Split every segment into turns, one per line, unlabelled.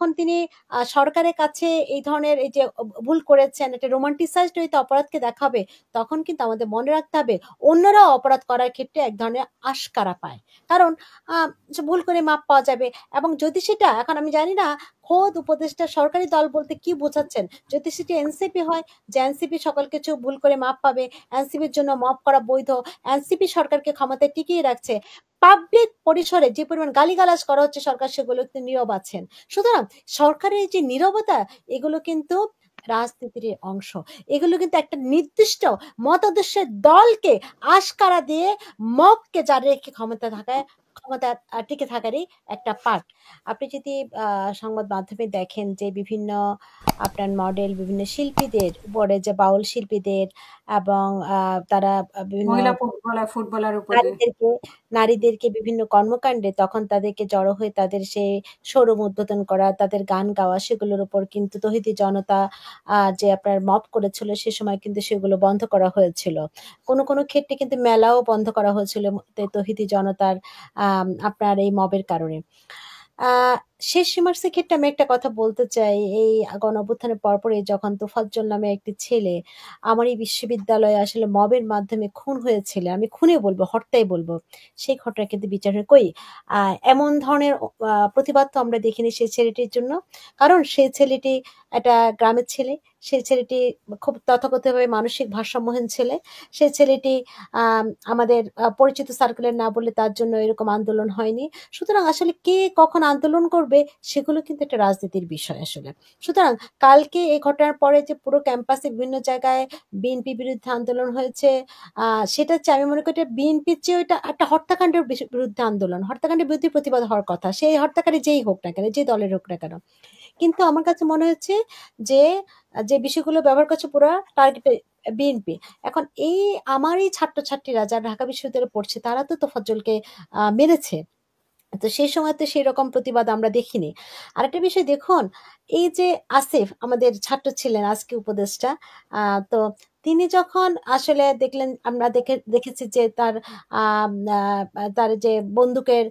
যখন তিনি সরকারের কাছে এই ধরনের এই যে ভুল করেছেন, একটা রোমান্টিসাইজড ওয়েতে অপরাধকে দেখাবে, তখন কিন্তু আমাদের মনে রাখতে হবে অন্যরাও অপরাধ করার ক্ষেত্রে এক ধরনের আশকারা পায়। কারণ আ যে ভুল করে মাপ পাওয়া যাবে এবং যদি সেটা এখন আমি জানি না খোদ উপদেষ্টা সরকারি দল বলতে কি বোঝাচ্ছেন? যদি সেটি এনসিপি হয় যে এনসিপি সকল কিছু ভুল করে মাপ পাবে, এনসিপির জন্য মপ করা বৈধ, এনসিপি সরকারকে ক্ষমতায় টিকিয়ে রাখছে। পাবলিক পরিসরে যে পরিমাণ গালিগালাজ করা হচ্ছে সরকার সেগুলো কিন্তু নীরব আছেন। সুতরাং সরকারের এই যে নীরবতা এগুলো কিন্তু রাজনীতির অংশ। এগুলো কিন্তু একটা নির্দিষ্ট মতাদর্শের দলকে আশকারা দিয়ে মবকে যারা রেখে ক্ষমতা টিকে থাকারই একটা পার্ট। আপনি যদি আ সংবাদ মাধ্যমে দেখেন যে বিভিন্ন আপনার মডেল, বিভিন্ন শিল্পীদের উপরে যে বাউল শিল্পীদের এবং তারা বিভিন্ন
মহিলা ফুটবলার উপরে
নারীদেরকে নারীদেরকে বিভিন্ন কর্মকাণ্ডে তখন তাদেরকে জড়ো হয়ে তাদের সেই শোরুম উদ্বোধন করা, তাদের গান গাওয়া সেগুলোর উপর কিন্তু তৌহিদি জনতা যে আপনার মব করেছিল সে সময় কিন্তু সেগুলো বন্ধ করা হয়েছিল। কোনো ক্ষেত্রে কিন্তু মেলাও বন্ধ করা হয়েছিল তৌহিদি জনতার আপনার এই মবের কারণে। আ শেষ রিমার্কস এর ক্ষেত্রে আমি একটা কথা বলতে চাই। এই গণঅভ্যুত্থানের পরপরই যখন তোফাজ্জল নামে একটি ছেলে আমারই বিশ্ববিদ্যালয়ে আসলে মবের মাধ্যমে খুন হয়েছিল। আমি খুনই বলব, হত্যাই বলব। সেই ঘটনা কিন্তু বিচারের কই? আ এমন ধরনের প্রতিবাদ তো আমরা দেখিনি সেই ছেলেটির জন্য। কারণ সেই ছেলেটি একটা গ্রামের ছেলে। সেই ছেলেটি খুব তথাকথিতভাবে মানসিক ভারসাম্যহীন ছেলে। সেই ছেলেটি আমাদের পরিচিত সার্কেলের না বললে তার জন্য এরকম আন্দোলন হয়নি। সুতরাং আসলে কে কখন আন্দোলন করবে সেগুলো কিন্তু একটা রাজনীতির বিষয় আসলে। সুতরাং কালকে এই ঘটনার পরে যে পুরো ক্যাম্পাসে বিভিন্ন জায়গায় বিএনপি বিরুদ্ধে আন্দোলন হয়েছে, আ সেটা হচ্ছে আমি মনে করি এটা বিএনপির চেয়েও এটা একটা হত্যাকাণ্ডের বিরুদ্ধে আন্দোলন। হত্যাকাণ্ডের বিরুদ্ধে প্রতিবাদ হওয়ার কথা। সেই হত্যাকারী যেই হোক না কেন, যে দলের হোক না কেন। কিন্তু আমার কাছে মনে হচ্ছে যে, যে বিষয়গুলো ব্যবহার করছে পুরা টার্গেটে বিএনপি। এখন আমার এই ছাত্রছাত্রীরা যারা ঢাকা বিশ্ববিদ্যালয়ে পড়ছে তারা তো তোফাজ্জলকে মেরেছে। তো সেই সময় তো সেরকম প্রতিবাদ আমরা দেখিনি। আরেকটা বিষয় দেখুন, এই যে আসিফ আমাদের ছাত্র ছিলেন আজকে উপদেষ্টা। আ তো তিনি যখন আসলে দেখলেন আমরা দেখেছি যে আম আ তার যে বন্দুকের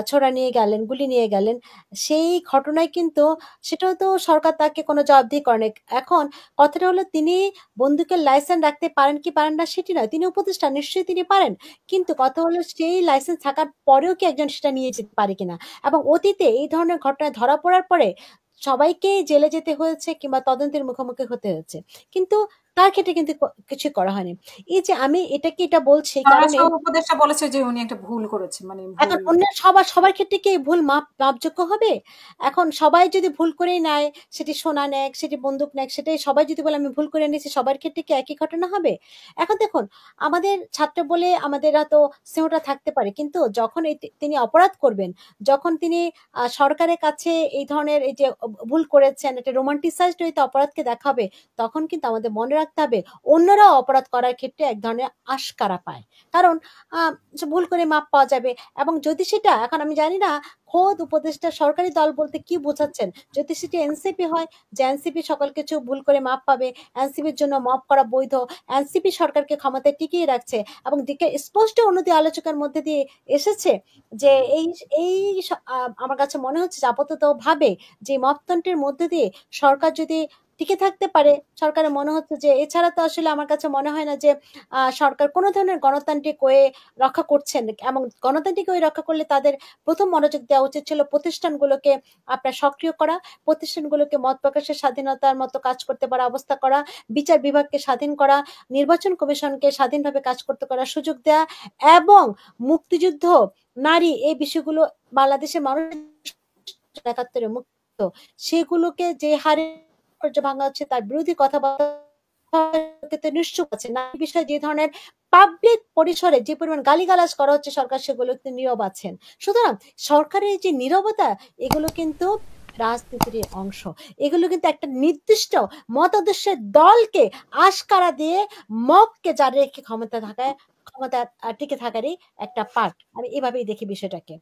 ছোরা নিয়ে গেলেন, গুলি নিয়ে গেলেন। সেই ঘটনায় কিন্তু সেটাও তো সরকার তাকে কোনো জবাবদিহি করে নাই। এখন কথাটা হলো তিনি বন্দুকের লাইসেন্স রাখতে পারেন কি পারেন না সেটি নয়। তিনি উপদেষ্টা নিশ্চয়ই তিনি পারেন। কিন্তু কথা হলো সেই লাইসেন্স থাকার পরেও কি একজন সেটা নিয়ে যেতে পারে কিনা? এবং অতীতে এই ধরনের ঘটনায় ধরা পড়ার পরে সবাইকেই জেলে যেতে হয়েছে কিংবা তদন্তের মুখোমুখি হতে হয়েছে। কিন্তু তার ক্ষেত্রে কিন্তু কিছুই করা হয়নি। এই যে আমি এটা বলছি এই কারণে
স্বরাষ্ট্র উপদেষ্টা বলেছে যে উনি একটা ভুল করেছে, মানে ভুল।
এখন অন্যের সবার ক্ষেত্রে কি ভুল মাপযোগ্য হবে? এখন সবাই যদি ভুল করেই নেয়, সেটি সোনা নেক, সেটি বন্দুক নেক, সেটাই সবাই যদি বলে আমি ভুল করে নিয়েছি, সবার ক্ষেত্রে কি একই ঘটনা হবে? এখন দেখুন, আমাদের ছাত্র বলে আমাদের হয়তো স্নেহটা থাকতে পারে। কিন্তু যখন তিনি অপরাধ করবেন, যখন তিনি সরকারের কাছে এই ধরনের এই যে ভুল করেছেন, একটা রোমান্টিসাইজড ওয়েতে অপরাধকে দেখাবে, তখন কিন্তু আমাদের মনে রাখতে হবে অন্যরাও অপরাধ করার ক্ষেত্রে এক ধরনের আশকারা পায়। কারণ আ যে ভুল করে মাপ পাওয়া যাবে এবং যদি সেটা এখন আমি জানি না খোদ উপদেষ্টা সরকারি দল বলতে কি বোঝাচ্ছেন? যদি সেটি এনসিপি হয় যে এনসিপি সকল কিছু ভুল করে মাপ পাবে, এনসিপির জন্য মপ করা বৈধ, এনসিপি সরকারকে ক্ষমতায় টিকিয়ে রাখছে এবং দিকে স্পষ্ট উন্নতি আলোচকার মধ্যে দিয়ে এসেছে যে এই এই স আ আমার কাছে মনে হচ্ছে যে আপাততভাবে যে মপতন্ত্রের মধ্যে দিয়ে সরকার যদি টিকে থাকতে পারে, সরকারের মনে হচ্ছে যে এছাড়া তো আসলে আমার কাছে মনে হয় না যে সরকার কোন ধরনের গণতান্ত্রিক ওয়ে রক্ষা করছেন এবং গণতান্ত্রিক ওয়ে রক্ষা করলে তাদের ১ম মনোযোগ দেওয়া উচিত ছিল প্রতিষ্ঠানগুলোকে আপনার সক্রিয় করা, প্রতিষ্ঠানগুলোকে মত প্রকাশের স্বাধীনতার মতো কাজ করতে পারা অবস্থা করা, বিচার বিভাগকে স্বাধীন করা, নির্বাচন কমিশনকে স্বাধীনভাবে কাজ করতে করার সুযোগ দেয়া এবং মুক্তিযুদ্ধ, নারী এই বিষয়গুলো বাংলাদেশের মানুষ ৭১ এ মুক্ত সেগুলোকে যে হারে ভাঙা হচ্ছে তার বিরোধী কথাবার্তা ক্ষেত্রে নিশ্চুপ আছে। নারী বিষয়ে যে ধরনের পাবলিক পরিসরে যে পরিমাণ গালিগালাজ করা হচ্ছে সরকার সেগুলো কিন্তু নীরব আছেন। সুতরাং সরকারের এই যে নীরবতা এগুলো কিন্তু রাজনীতির অংশ। এগুলো কিন্তু একটা নির্দিষ্ট মতাদর্শের দলকে আশকারা দিয়ে মবকে যারা রেখে ক্ষমতা টিকে থাকারই একটা পার্ট। আমি এভাবেই দেখি বিষয়টাকে।